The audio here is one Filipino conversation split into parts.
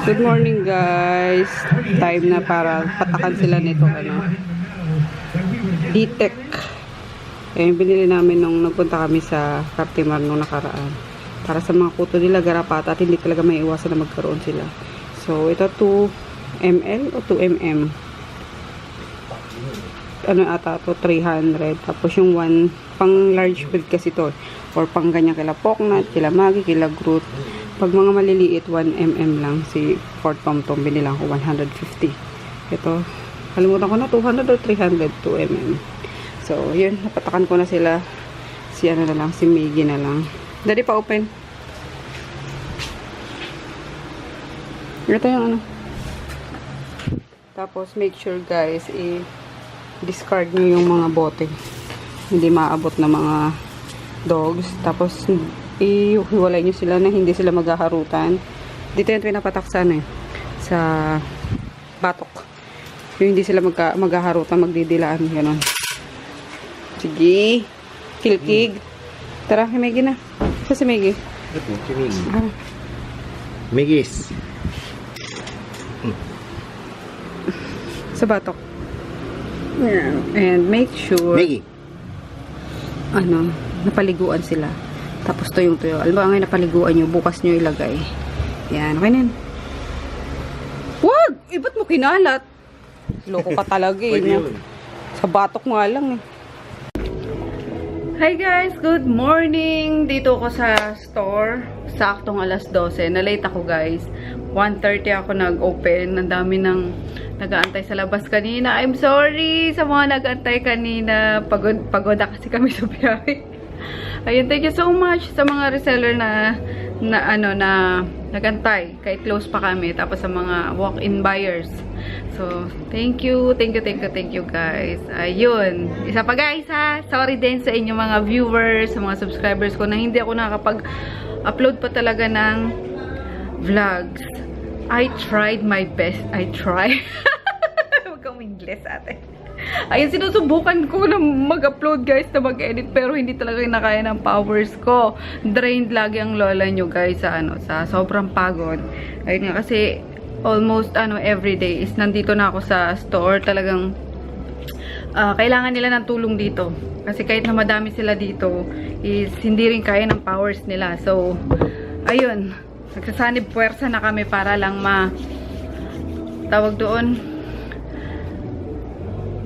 Good morning guys. Time na para patakan sila nito D-Tech. Ayun, binili namin nung nagpunta kami sa Cartimar nung nakaraan. Para sa mga kuto nila garapata at hindi talaga may iwasan na magkaroon sila. So ito 2 ml o 2 mm. Ano ata to 300. Tapos yung 1 pang large breed kasi to or pang ganyan kila Poknat, kila Maggi, kila Groot. Pag mga maliliit 1 mm lang si Fort Tom-Tom binilang ko 150. Ito kalimutan ko na 200 or 300 2 mm. So yun, napatakan ko na sila. Si ano na lang, si Miggy na lang. Daddy pa open. Ito yung ano. Tapos make sure guys discard nyo yung mga bote. Hindi maabot na mga dogs. Tapos ihiwalay nyo sila na hindi sila maghaharutan. Dito yung pinapataksan sa batok. Yung hindi sila maghaharutan, magdidilaan. Ganon. Sige. Kilkig. Tara, Miggy na. Ito si Miggy. Ito, si Miggy. Miggis. Sa batok. And make sure Miggy. napaliguan sila. Tapos tuyong-tuyo. Alam ba ngayon napaliguan nyo, bukas nyo ilagay. Yan, okay na yun. Wag! Ba't mo kinalat? Loko ka talaga Sa batok nga lang Hi guys! Good morning! Dito ako sa store. Saktong alas 12. Na-late ako guys. 1:30 ako nag-open. Ang dami ng nag-aantay sa labas kanina. I'm sorry sa mga nag-aantay kanina. Pagod kasi kami sa biyahe. Ayun, thank you so much sa mga reseller na nag-antay. Kahit close pa kami. Tapos sa mga walk-in buyers. So, thank you guys. Ayun. Isa pa guys ha. Sorry din sa inyo mga viewers, sa mga subscribers ko na hindi ako nakakapag-upload pa talaga ng vlogs. I tried my best. I try. Huwag kang English ate. Ayun, sinusubukan ko na mag-upload guys, na mag-edit, pero hindi talaga nakaya ng powers ko. Drained lagi ang lola nyo guys sa sobrang pagod. Ayun nga, kasi almost everyday is nandito na ako sa store. Talagang kailangan nila ng tulong dito. Kasi kahit na madami sila dito, is hindi rin kaya ng powers nila. So, ayun. Nagsasanib puwersa na kami para lang tawag doon,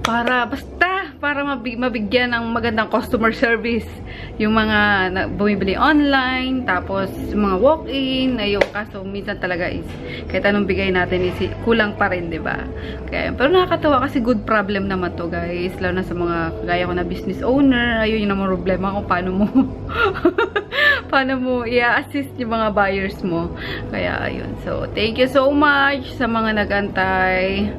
para mabigyan ng magandang customer service yung mga bumibili online, tapos mga walk-in. Ayun, kaso minsan talaga is kahit anong bigay natin is kulang pa rin, diba? Kaya, pero nakakatawa kasi good problem naman to guys, lalo na sa mga kagaya ko na business owner. Ayun yung naman problema kung paano mo i-assist yung mga buyers mo. Kaya ayun, so thank you so much sa mga nag-antay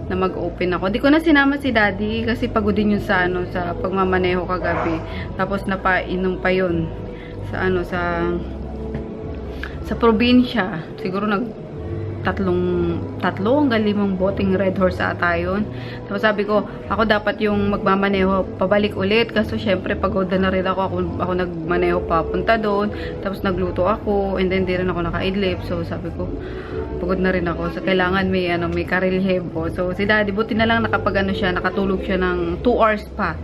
na mag-open ako. Di ko na sinama si daddy kasi pagod din yun sa pagmamaneho kagabi. Tapos napainom pa yun sa probinsya. Siguro tatlo hanggang 5 boteng Red Horse ata yun. Tapos sabi ko, ako dapat yung magmamaneho pabalik ulit kasi syempre pagod na rin ako nagmaneho papunta doon. Tapos nagluto ako and then di rin ako nakaidlip. So sabi ko, pagod na rin ako. So kailangan may karilhebo. So si daddy buti na lang nakatulog siya ng 2 hours pa.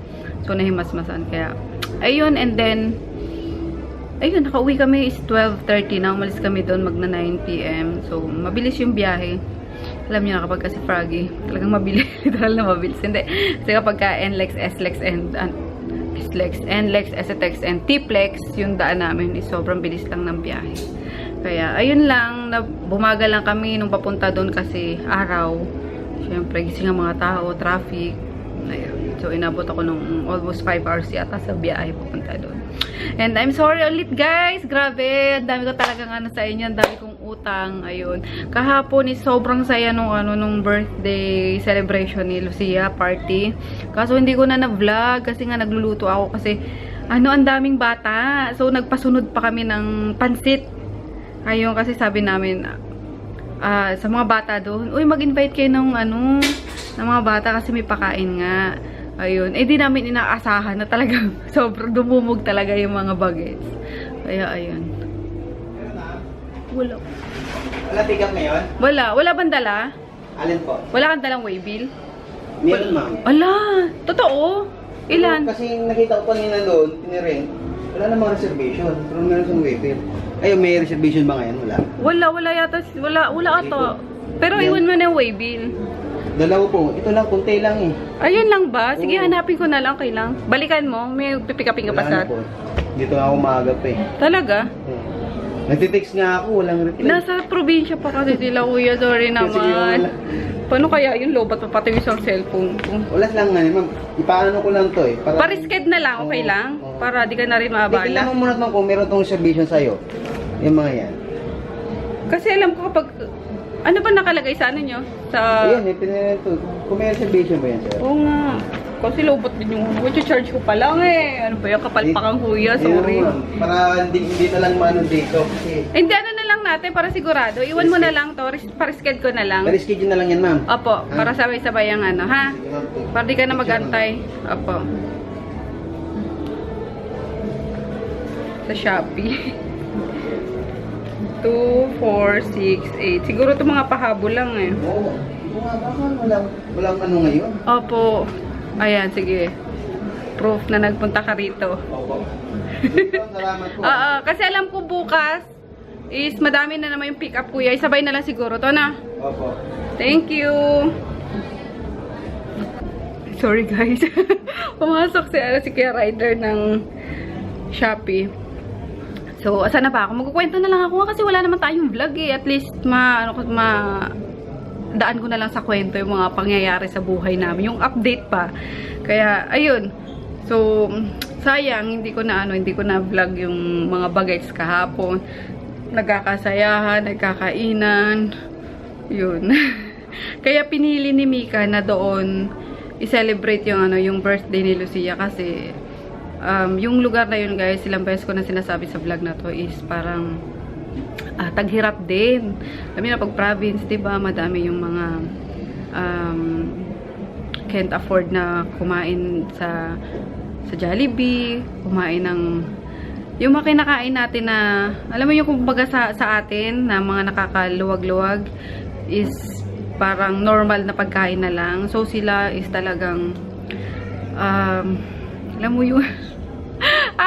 So nahimasmasan kaya ayun, and then ayun, nakauwi kami is 12:30 na. Umalis kami doon magna 9 PM. So, mabilis yung biyahe. Alam niyo na kapag kasi Froggy, talagang mabilis. Literal na mabilis. Hindi. Kasi kapag ka NLEX, SLEX, and SLEX, NLEX, STX, and TPLEX, yung daan namin is sobrang bilis lang ng biyahe. Kaya, ayun lang. Bumagal lang kami nung papunta doon kasi araw. Siyempre, gising ang mga tao, traffic. Ayun. So, inabot ako nung almost 5 hours yata sa biyahe papunta doon. And I'm sorry ulit guys. Grabe. Ang dami ko talagang sa inyo. Ang dami kong utang. Ayun. Kahapon is sobrang saya nung birthday celebration ni Lucia party. Kaso hindi ko na na-vlog kasi nga nagluluto ako kasi ang daming bata. So nagpasunod pa kami ng pansit. Ayun, kasi sabi namin sa mga bata doon, uy, mag-invite kayo ng mga bata kasi may pakain nga. Ayun. Di namin inaasahan na talagang sobrang dumumog talaga yung mga bagets. Kaya, ayun. Wala. Wala pick up ngayon? Wala. Wala bang dala? Alin po? Wala kang dalang waybill? Meron, ma'am. Ala, totoo? Ilan? Kasi nakita ko kanina doon, tinirin. Wala namang reservation. Pero meron siyang waybill. Ay, may reservation ba ngayon? Wala. Wala yata. Wala ata. Pero iwan mo na yung waybill. Dalawa po. Ito lang, kunti lang eh. Ayun lang ba? Sige, Oo. hanapin ko na lang. Okay lang. Balikan mo. May pipikapin ka pa Wala sa... na po. Dito nga ako maagap eh. Talaga? Nagtitext nga ako, walang reply. Nasa probinsya pa kasi sila, kuya. Sorry Sige, naman. wala. Paano kaya yung lobat pa pati yung isang cellphone ko? Wala lang nga, ma'am. Ipaano ko lang to eh. Para Parisked na lang, okay Oo, lang? oo. Para di ka na rin Tingnan maabala. mo muna itong kung meron tong reservation sa'yo. Yung mga yan. Kasi alam ko kapag... Ano ba nakalagay sa ano nyo? Sa... Ayan, pinirin to. Kung may reservation ba yan, sir? Oo nga. Kasi lobat din yung... charge ko pa lang eh. Ano ba yung kapalpakang kuya? Sorry. Yun, ma'am. Para hindi na lang maano dito. Kasi Hindi, ano na lang natin para sigurado. Iwan mo na lang to. Parisked ko na lang. schedule na lang yan, ma'am. Opo, para sabay-sabay ang ano, ha? Sige, ma'am. Para di ka na magantay. Opo. Sa Shopee. 2, 4, 6, 8. Siguro ito mga pahabol lang eh. Oo. Walang ano ngayon. Opo. Ayan, sige. Proof na nagpunta ka rito. Opo. Salamat po. Kasi alam ko bukas is madami na naman yung pick up kuya. Isabay na lang siguro to na. Opo. Thank you. Sorry guys. Pumasok si Kuya Rider ng Shopee. So, asan na ba ako? Magkukwento na lang ako kasi wala naman tayong vlog eh. At least daan ko na lang sa kwento yung mga pangyayari sa buhay namin. Yung update pa. Kaya, ayun. So, sayang, hindi ko na vlog yung mga bagays kahapon. Nagkakasayahan, nagkakainan. Yun. Kaya pinili ni Mika na doon i-celebrate yung birthday ni Lucia kasi yung lugar na yun guys, ilang beses ko na sinasabi sa vlog na to is parang taghirap din. Kami na pag province, diba, madami yung mga can't afford na kumain sa Jollibee, kumain ng yung mga kinakain natin na, alam mo yung kumbaga sa atin na mga nakakaluwag-luwag is parang normal na pagkain na lang. So sila is talagang alam mo yun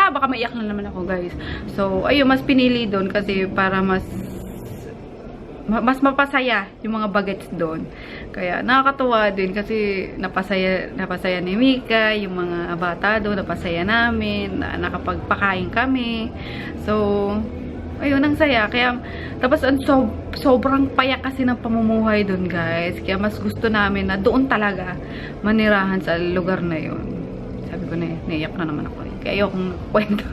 baka maiyak na naman ako guys. So ayun, mas pinili doon kasi para mas mapasaya yung mga bagets doon. Kaya nakakatuwa din kasi napasaya ni Mika, yung mga bata doon, napasaya namin, nakapagpakain kami. So ayun, ang saya. Kaya tapos sobrang payak kasi ng pamumuhay doon guys. Kaya mas gusto namin na doon talaga manirahan sa lugar na yun. Sabi ko na, naiyak na naman ako. Kaya ayokong kwento.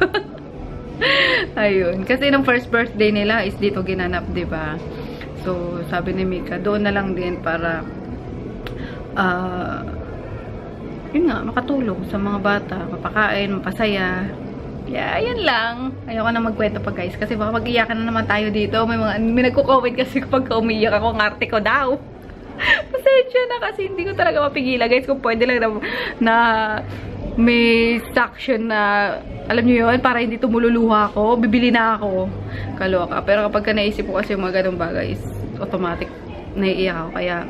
Ayun. Kasi nung first birthday nila is dito ginanap, diba? So, sabi ni Mika, doon na lang din para yun nga, makatulong sa mga bata, mapakain, mapasaya. Yeah, ayun lang. Ayoko na magkwento pa guys kasi baka mag-iyakan na naman tayo dito. May nagko-comment kasi kapag umiyak ako, ng arte ko daw. Pasensya na kasi hindi ko talaga mapigilan guys. Kung pwede lang na may suction na, alam nyo yun, para hindi tumululuha ako, bibili na ako. Kaloka. Pero kapag naisip ko kasi yung mga ganong bagay, is automatic naiiyak ako. Kaya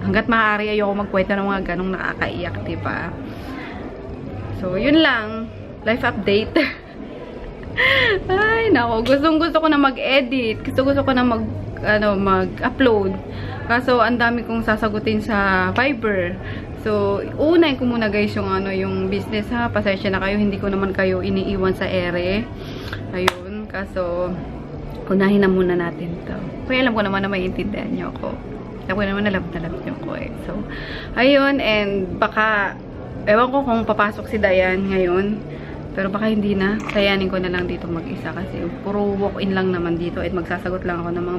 hanggat maaari ayoko magkwento ng mga ganong nakakaiyak, diba? So, yun lang. Life update. Ay, nako. Gusto ko na mag-edit. Gusto ko na mag-upload. Kaso, ang dami kong sasagutin sa Viber. So, unahin ko muna guys yung business ha. Pasensya na kayo. Hindi ko naman kayo iniiwan sa ere. Ayun. Kaso, unahin na muna natin to. Kaya alam ko naman na maiintindihan nyo ako. Alam ko naman na love nyo ko eh. So, ayun. And baka, ewan ko kung papasok si Dayan ngayon. Pero baka hindi na. Sayanin ko na lang dito mag-isa kasi puro walk-in lang naman dito at magsasagot lang ako ng mga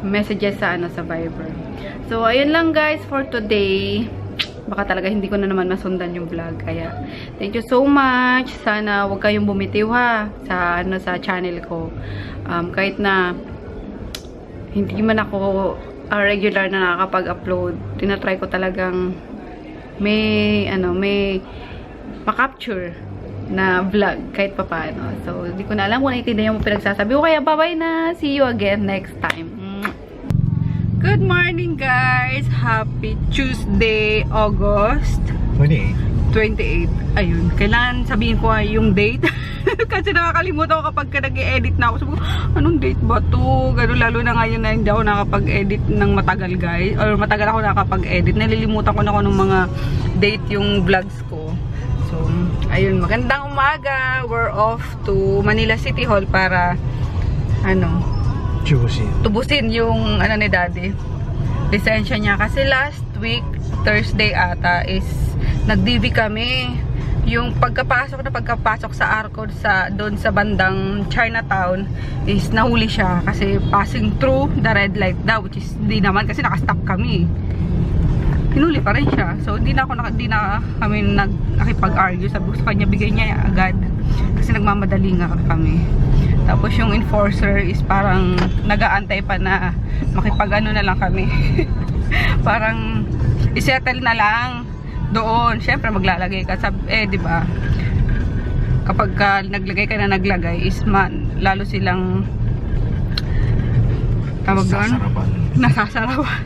messages sa Viber. So, ayun lang guys for today. Baka talaga hindi ko na naman masundan yung vlog. Kaya, thank you so much. Sana wag kayong bumitiw ha sa channel ko. Kahit na hindi man ako regular na nakakapag-upload, tinatry ko talagang may ma-capture na vlog kahit papaano. So, hindi ko na alam kung naiintindihan mo pinagsasabi ko. Kaya bye-bye na. See you again next time. Good morning, guys! Happy Tuesday, August 28. Ayun. Kailangan sabihin ko yung date. Kasi nakakalimutan ko kapag nag-e-edit na ako. Sabi ko, anong date ba to? Ganun, lalo na ngayon na hindi ako nakapag-edit ng matagal, guys. Or matagal ako nakapag-edit. Nalilimutan ko na ako ng mga date yung vlogs ko. So, ayun. Magandang umaga. We're off to Manila City Hall para tubusin yung ni daddy. Lisensya niya. Kasi last week, Thursday ata, is nag-DV kami. Yung pagkapasok sa Arcod doon sa bandang Chinatown is nahuli siya kasi passing through the red light daw, which is hindi naman kasi naka-stop kami. Hinuli pa rin siya. So hindi na kami nakipag-argue. Sabi ko sa kanya, bigay niya agad kasi nagmamadali nga kami. Tapos yung enforcer is parang nag-aantay pa na makipag-ano na lang kami. Parang isettle na lang doon. Syempre maglalagay ka sa di ba? Kapag naglagay ka na is lalo silang tawag doon nasasarapan.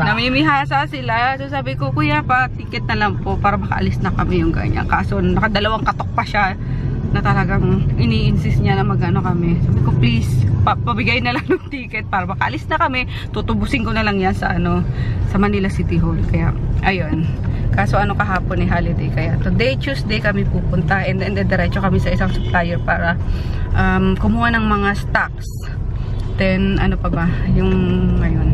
Namimihasa sila. So sabi ko, kuya, pa ticket na lang po para makaalis na kami yung ganyan. Kaso nakadalawang katok pa siya na talagang ini-insist niya na magano kami. Sabi ko, please, pabigay na lang ng ticket para makaalis na kami. Tutubusin ko na lang yan sa sa Manila City Hall. Kaya ayun. Kaso kahapon holiday, kaya today Tuesday kami pupunta and then diretso kami sa isang supplier para kumuha ng mga stocks. Then pa ba yung ngayon,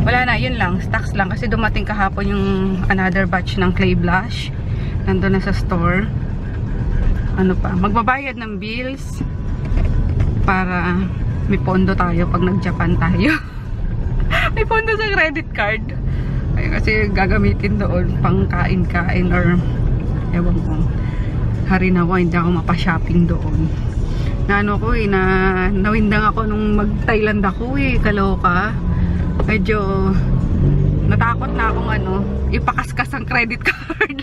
wala na, yun lang, stocks lang kasi dumating kahapon yung another batch ng clay blush. Nandun na sa store. Magbabayad ng bills para may pondo tayo pag nag-Japan tayo. May pondo sa credit card. Ay, kasi gagamitin doon pang kain-kain or ewan ko. Harinawa, hindi ako mapa-shopping doon. Nawindang ako nung mag-Thailand ako kaloka. Medyo natakot na akong ipakaskas ang credit card.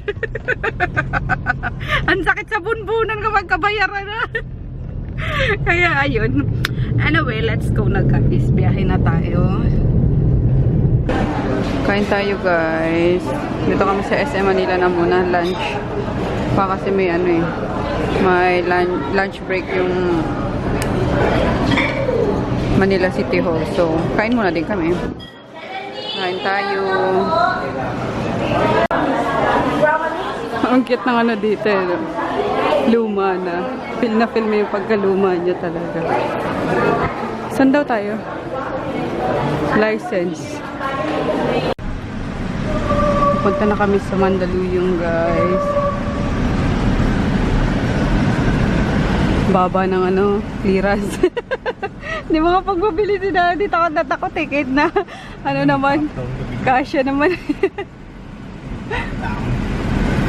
Ang sakit sa bunbunan kapag kabayaran na. Kaya ayun. Anyway, let's go na guys. Biyahe na tayo. Kain tayo guys. Dito kami sa SM Manila na muna. Lunch. Pa kasi may may lunch break yung Manila City Hall. So, kain muna din kami. Kain tayo. Ang cute ng dito luma na. Feel na feel mo yung pagkaluma niya talaga. Saan daw tayo? License. Punta na kami sa Mandaluyong guys. Baba ng clearance. Hindi makapagbabili si daddy. Takot na takot kahit na naman. Kasya naman.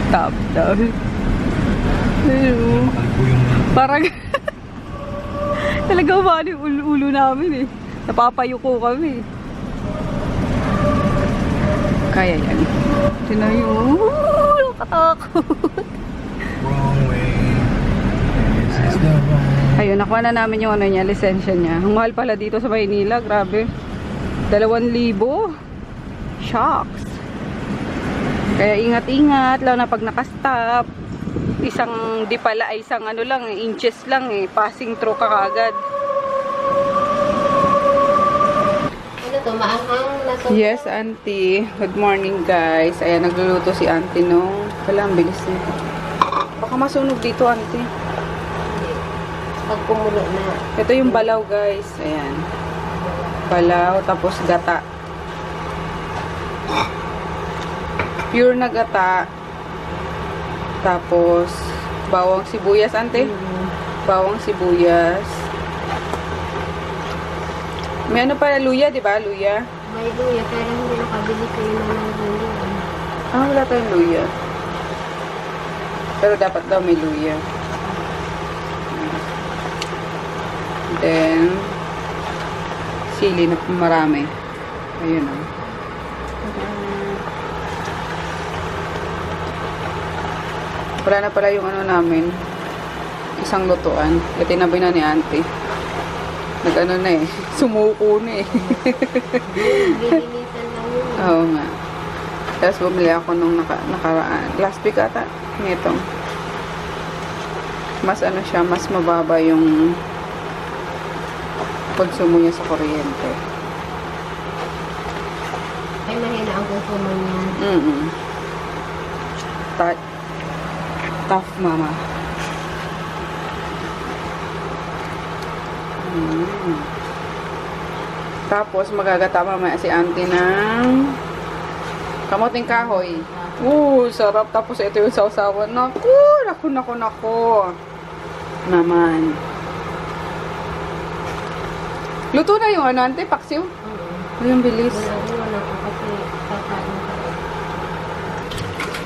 Top down. Parang talaga umali yung ulo namin napapayuko kami. Kaya yan. Tinayo. Nakatakot. Wrong way. This is the wrong. Ayun, nakuha na namin yung niya, lisensya niya. Ang mahal pala dito sa Maynila, grabe. 2,000. Shocks. Kaya ingat-ingat, lalo na pag nakastop. Isang inches lang passing through ka kagad. Yes, auntie. Good morning, guys. Ayan, nagluluto si auntie wala, ang bilis niya. Baka masunog dito, auntie. Pag kumulo na. Ito yung balaw, guys. Ayan. Balaw, tapos gata. Pure na gata. Tapos, bawang sibuyas, ante. Bawang sibuyas. May luya, di ba? Luya. May luya, pero hindi nakabili kayo ng luya. Wala tayong luya. Pero dapat daw may luya. Then, sili na marami. Ayun o. Wala na pala yung ano namin. Isang lutuan. Kaya tinabi na ni auntie. Nag-ano na eh. Sumuko na eh. Lilinisan lang yun. Oo nga. Tapos bumili ako nung nakaraan. Last week ata. Nito. Mas ano siya, mas mababa yung konsumo niya sa kuryente. Ay, mahina ang konsumo niya. Tough mama. Tapos magagata mamaya si auntie ng kamuting kahoy. Sarap. Tapos ito yung sausawan. Naku. Naman. Luto na yung ano, auntie, paksiw. Yung bilis. Wala ko kasi kakain ko.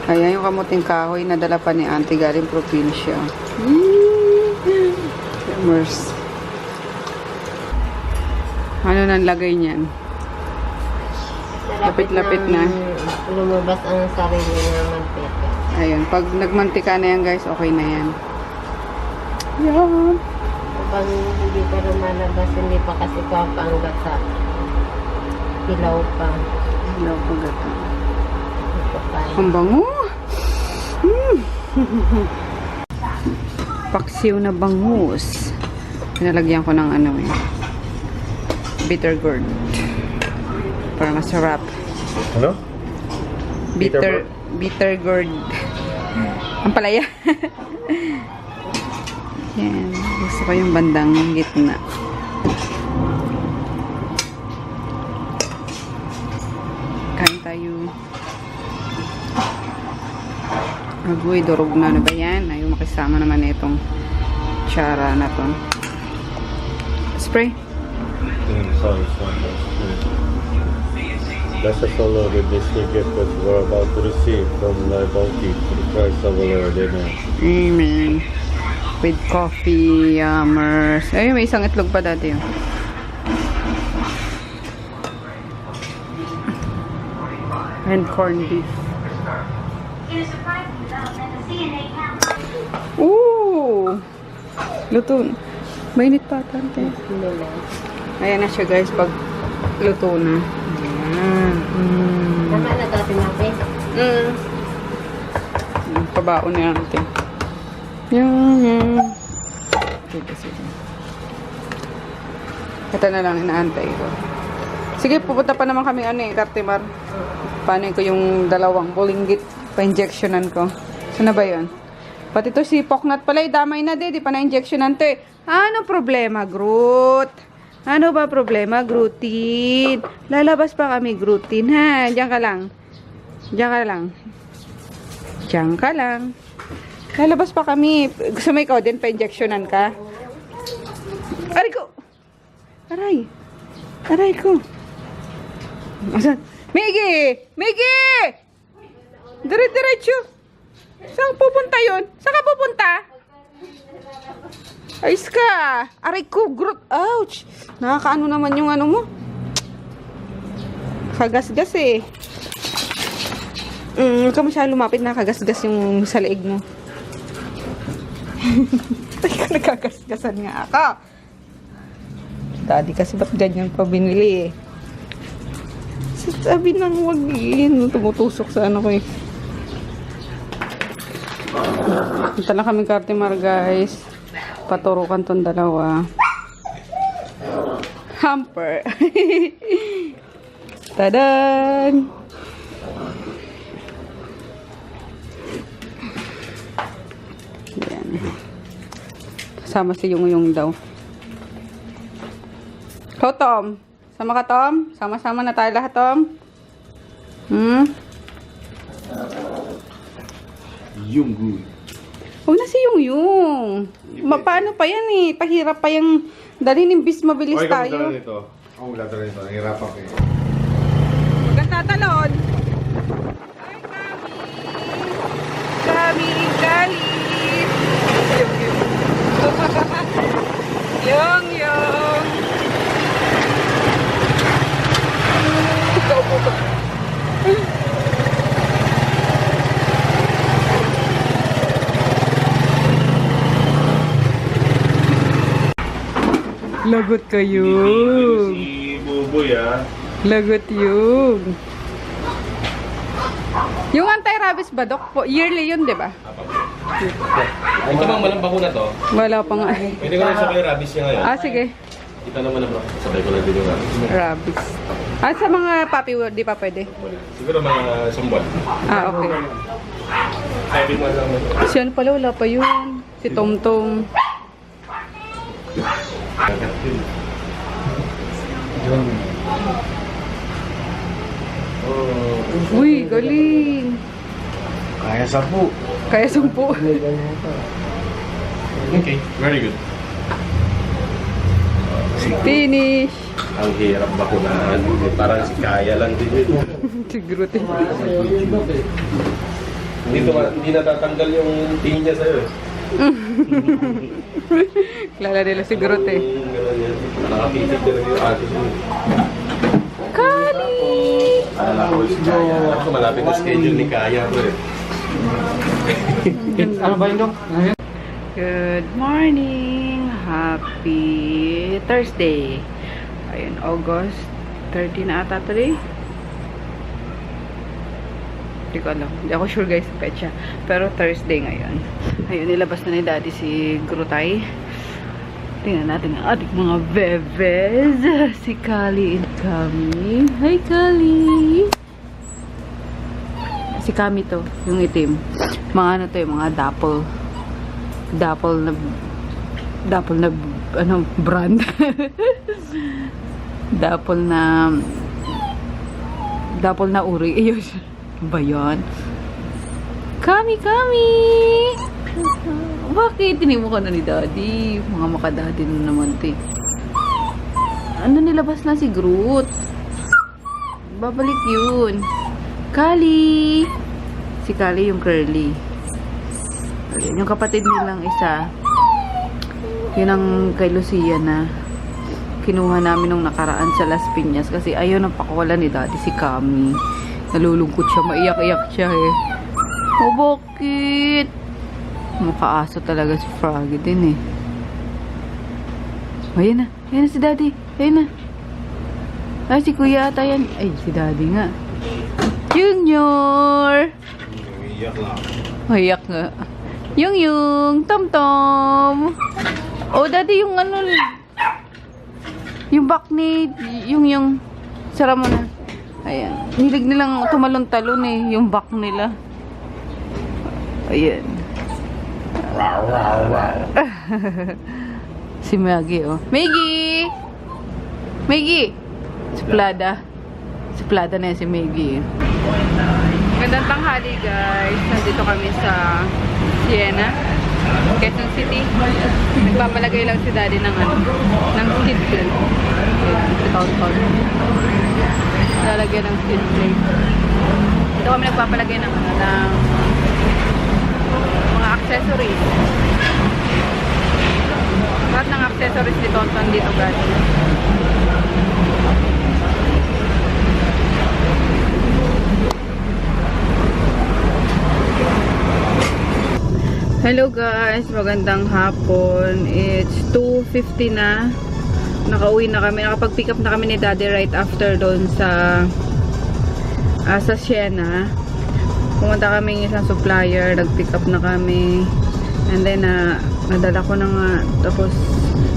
Ayan yung kamuting kahoy na dala pa ni auntie galing probinsya. Immerse. Ano nang lagay niyan? Lapit-lapit na. Lumabas ang sarili ng mantika. Ayun. Pag nagmantika na yan, guys, okay na yan. Yan. Kapag hindi pa lumalabas, hindi pa kasi papaanggat sa hilaw pa. Hilaw pa gata. Ito pa. Ang bango! Paksiw na bangus. Pinalagyan ko ng ano eh. Bitter gourd. Para masarap. Ano? Bitter gourd. Ang palaya. Yan. Gusto ko yung bandang gitna. Kain tayo. Agoy, durog na. Ano ba yan? Ayaw makisama naman itong tsara na to. Spray. Blessed the Lord with this free gift that we're about to receive from thy bounty through Christ our Lord. Amen. Amen. With coffee, yummers. Ayun, may isang itlog pa dati yun. And corned beef. Ooh! Luto. Mainit pa, tante. Ayan na siya, guys, pag luto na. Ayan. Tama na dati natin. Pabaon na ante. Yan. Sige. Ito na lang, inaantay ko. Sige, pupunta pa naman kami, Cartimar. Paano ko yung dalawang bulinggit pa-injectionan ko. Saan na ba yun? Pati to si Poknat pala, damay na di pa na-injectionan to eh. Ano problema, Groot? Ano ba problema, Grootin? Lalabas pa kami, Grootin, ha? Diyan ka lang. Lalabas pa kami. Gusto mo ikaw din, pa-injectionan ka? Aray ko! Aray ko! Asan? Miggy! Dire-diretso! Saan pupunta yun? Saan ka pupunta? Ayos ka! Aray ko! Ouch! Nakakaano naman yung ano mo? Kagasgas eh. Huwag ka masyadong lumapit, nakagasgas yung sa leeg mo. Teka, nakagasgasan nga ako. Daddy kasi ba't ganyan pa binili eh. Sabi nang wag yun. Tumutusok sa ano ko eh. Punta lang kami Cartimar, guys. Paturukan tong dalawa. Hamper. Tadan! Yan. Kasama si Yung daw. Ikaw, Tom. Sama ka, Tom? Sama-sama na tayo lahat, Tom. Yung good. Huwag na si Yung. Paano pa yan eh? Pahirap pa yung dalhin imbis mabilis tayo. Ako magdadala nito. Nahirapan ko eh. Huwag kang tatalon. Ay, Kami. Yung. Ikaw po ba? Lagot kayo. Si Buboy Lagot yung. Yung anti-rabies ba, Dok? Yearly yun, di ba? Ito bang walang bakuna to? Wala pa nga. Pwede ko lang sabay rabies niya ngayon. Ah, sige. Kita naman na bro. Sabay ko lang din yung rabies. Rabies. Ah, sa mga puppy, di pa pwede? Siguro mga isang buwan. Ah, okay. 7 months lang. Si ano pala, wala pa yun. Si Tomtom. Uy, galing. Kaya 10. Kaya 10. Okay, very good. Finish. Ang hirap bakunahan. Parang si Kaya lang din yun. Siguro din. Hindi natatanggal yung tingin niya sa'yo. Kilala nila siguro te. Ganun yan. Nakapitig talaga yung ate mo. Kali! Alala ko si Kaya. Ako malapit na schedule ni Kaya bro eh. Ano ba yun, Dok? Good morning! Happy Thursday! Ayun, August 30 na ata today. Hindi ko alam. Hindi ako sure guys sa petsa. Pero Thursday ngayon. Ayun, nilabas na ni Daddy si Grutay. Tingnan natin ang ating mga bebes. Si Kali and Kami. Hi, Kali! Si Kami to, yung itim. Mga ano to, yung mga dapple. Dapple na ano, brand. Dapple na uri. Ayun. Ba yan? Kami! Bakit? Tinimo ka na ni Daddy. Mga makadaddy na naman, te. Ano, nilabas na si Groot. Babalik yun. Kali! Si Kali yung curly. Ayun, yung kapatid nilang isa. Yun ang kay Lucia na kinuha namin nung nakaraan sa Las Piñas kasi ayaw nang pakawala ni Daddy si Kami. Nalulungkot siya, maiyak-iyak siya eh. Oh, bakit? Mukha-aso talaga si Froggy din eh. Oh, yan na si Daddy. Ayun na. Ay, si Kuya ata yan. Ay, si Daddy nga. Junior! Iyak lang. Iyak nga. Yung Tom-Tom. Oh, Daddy, yung ano, yung back ni, yung, sara mo na. Ayan. Hilig nilang tumalon-talon eh, yung back nila. Ayan. Si Maggie, oh. Maggie! Si Plada. Si Plada na yan, si Maggie. Magandang tanghali, guys. Nandito kami sa Siena, Quezon City. Nagpapalagay lang si Daddy ng ano, ng skid plate. Si Paul. Lalagyan ng skid plate. Dito kami nagpapalagay ng ano, ng mga accessories. Lahat ng accessories ni Tonton dito, guys. Hello guys, magandang hapon. It's 2:50 na. Nakauwi na kami. Nakapag-pick up na kami ni Daddy right after doon sa Siena. Pumunta kami isang supplier, nag-pick up na kami. And then nadala ko na nga. Tapos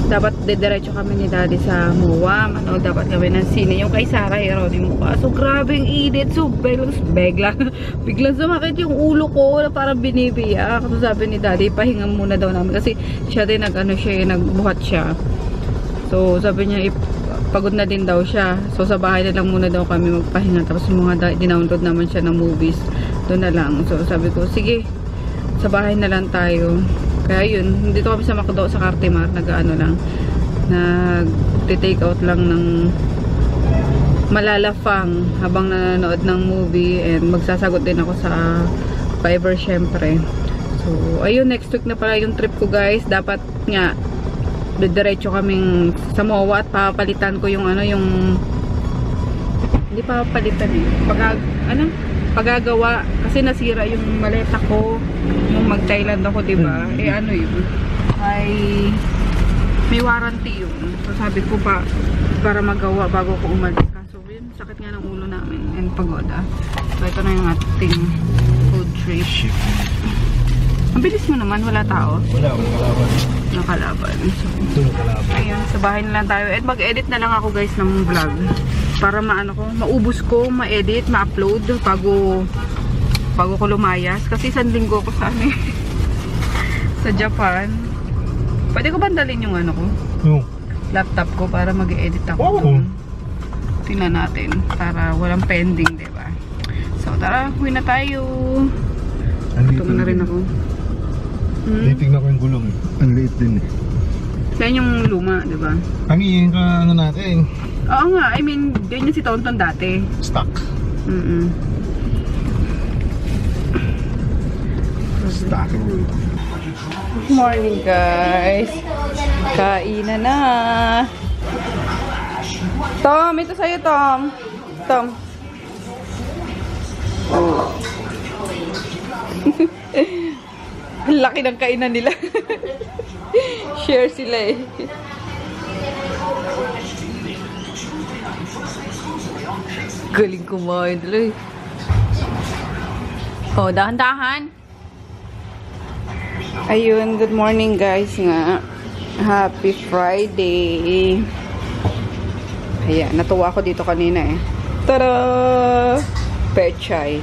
dapat didiretso kami ni Daddy sa MUA. Ano, dapat kami ng sine. Yung kay Sarah Heronimo pa. So grabe yung init. So biglang sumakit yung ulo ko na parang binibiyak. So sabi ni Daddy, pahinga muna daw namin. Kasi siya din nagbuhat siya. So sabi niya, pagod na din daw siya. So sa bahay na lang muna daw kami magpahinga. Tapos mga dinownload naman siya ng movies. Doon na lang. So sabi ko, sige, sa bahay na lang tayo. Kaya yun, dito kami sa Macdo, sa Cartimar, nag-take out lang ng malalafang habang nanonood ng movie, and magsasagot din ako sa Viber syempre. So, ayun, next week na pala yung trip ko, guys. Dapat nga diretso kaming sa MOA at papalitan ko yung hindi papalitan eh. Pagagawa kasi nasira yung maleta ko nung mag-Thailand ako, diba? Eh ano yun? may warranty yun. So sabi ko pa, para magawa bago ko umalis. Kaso yun, sakit nga ng ulo namin and pagoda. So ito na yung ating food trip. Ang bilis mo naman, wala tao. Wala, kalaban. Nakalaban. So, Ito yung kalaban. ayun, sa bahay na lang tayo. At mag-edit na lang ako guys ng vlog. Para maano ko, maubos ko, ma-edit, ma-upload bago ko lumayas. Kasi isang linggo ko sa ano sa Japan. Pwede ko bandalin yung ano ko? Yung? Laptop ko para mag-edit ako. Oo. Dun. Tingnan natin. Para walang pending, diba? So, tara, huwi na tayo. Gutom na rin ako. Tingnan ko yung gulong. Ang liit din eh. Yan yung luma, diba? Hangin ka ano natin. Oo nga, I mean, ganyan si Tonton dati. Stock. Stock. Good morning, guys. Kainan na. Tom, ito sa'yo, Tom. Tom. Oh. Ang laki ng kainan nila. Share sila eh. Galing kumain tuloy. Oh, dahan-dahan. Ayun, good morning guys nga. Happy Friday. Ayan, natuwa ako dito kanina eh. Tada! Pechay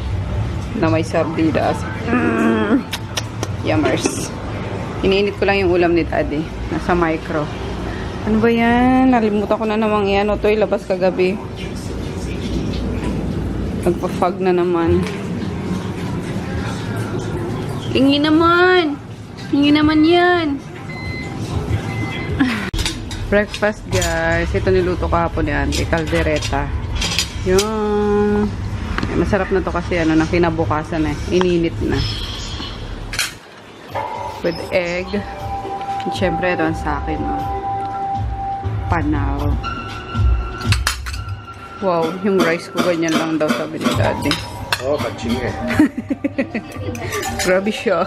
na may sardinas. Yummers. Iniinit ko lang yung ulam ni Daddy. Nasa micro. Ano ba yan? Nalimutan ko na namang yan. O to, ilabas kagabi. Nagpa-fog na naman. Hingi naman! Hingi naman yan! Breakfast guys. Ito niluto kahapon ni Auntie. Caldereta. Yung... masarap na to kasi ano, na kinabukasan eh. Ininit na. With egg. And syempre ito ang sa akin. Oh. Panaw. Wow, yung rice ko ganyan lang daw sabi ni Daddy. Oh, kaching eh. Grabe siya.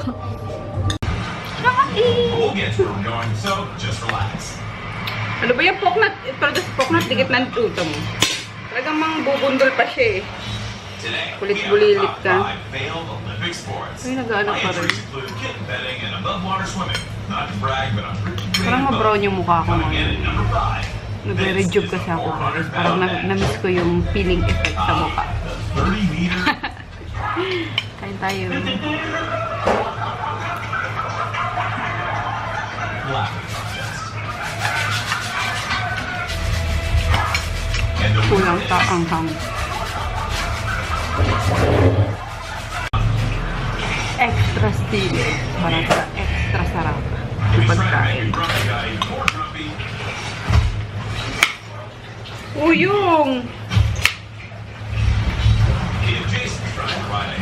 We'll get you going, so just relax. Ano ba yung poknat? Poknat, dikit ng tuto mo. Talagang mang bubundol pa siya eh. Today, Kulit-bulilit we have ka. top 5 failed Olympic sports. Ay, nag-ano My pa rin. entries include kitten betting and above water swimming. Not to brag, but I'm pretty great Parang at both. ma-brown yung mukha ko Coming in ngayon. at number 5. Nagre-rejuve kasi ako guys. Parang na-miss ko yung feeling effect sa mukha. 30-meter Kain tayo. laughing contest. And the Kulang winner sa is anghang. Extra stili. Para sa extra sarap. Yung He's trying to make pagkain. your grumpy guy even more grumpy. Uyong! If Jason's trying to ride a